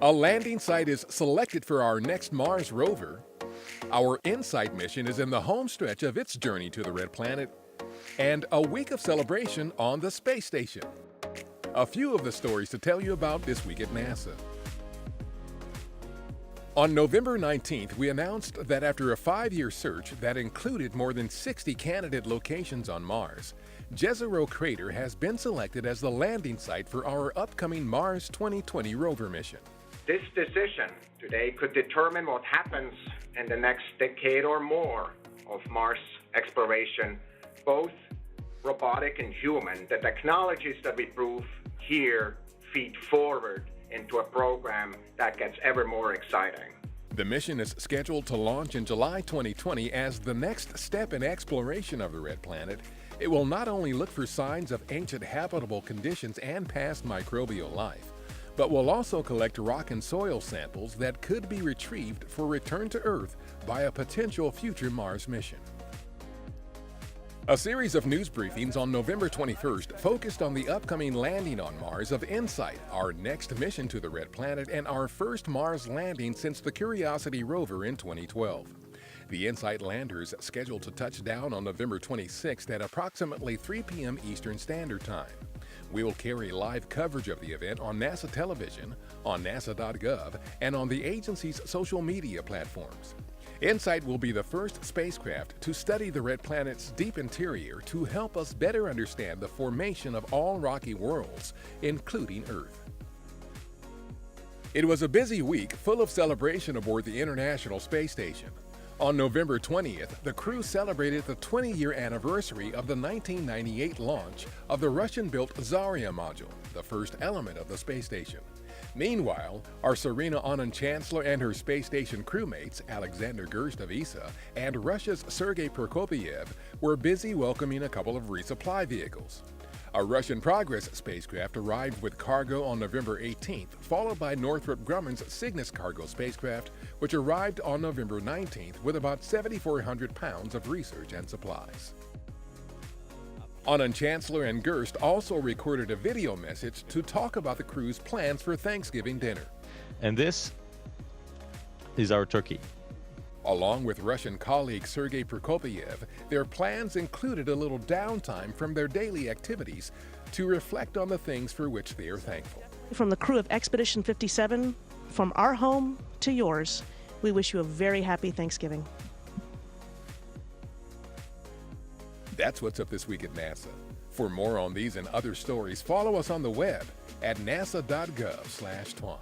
A landing site is selected for our next Mars rover. Our InSight mission is in the home stretch of its journey to the Red Planet. And a week of celebration on the space station. A few of the stories to tell you about this week at NASA. On November 19th, we announced that after a 5-year search that included more than 60 candidate locations on Mars, Jezero Crater has been selected as the landing site for our upcoming Mars 2020 rover mission. This decision today could determine what happens in the next decade or more of Mars exploration, both robotic and human. The technologies that we prove here feed forward into a program that gets ever more exciting. The mission is scheduled to launch in July 2020 as the next step in exploration of the Red Planet. It will not only look for signs of ancient habitable conditions and past microbial life, but will also collect rock and soil samples that could be retrieved for return to Earth by a potential future Mars mission. A series of news briefings on November 21st focused on the upcoming landing on Mars of InSight, our next mission to the Red Planet and our first Mars landing since the Curiosity rover in 2012. The InSight lander is scheduled to touch down on November 26th at approximately 3 p.m. Eastern Standard Time. We will carry live coverage of the event on NASA television, on nasa.gov, and on the agency's social media platforms. InSight will be the first spacecraft to study the Red Planet's deep interior to help us better understand the formation of all rocky worlds, including Earth. It was a busy week full of celebration aboard the International Space Station. On November 20th, the crew celebrated the 20-year anniversary of the 1998 launch of the Russian-built Zarya module, the first element of the space station. Meanwhile, our Serena Anand-Chancellor and her space station crewmates, Alexander Gerst of ESA and Russia's Sergei Prokopyev, were busy welcoming a couple of resupply vehicles. A Russian Progress spacecraft arrived with cargo on November 18th, followed by Northrop Grumman's Cygnus cargo spacecraft, which arrived on November 19th with about 7,400 pounds of research and supplies. Anand-Chancellor and Gerst also recorded a video message to talk about the crew's plans for Thanksgiving dinner. And this is our turkey. Along with Russian colleague Sergei Prokopyev, their plans included a little downtime from their daily activities to reflect on the things for which they are thankful. From the crew of Expedition 57, from our home to yours, we wish you a very happy Thanksgiving. That's what's up this week at NASA. For more on these and other stories, follow us on the web at nasa.gov/twan.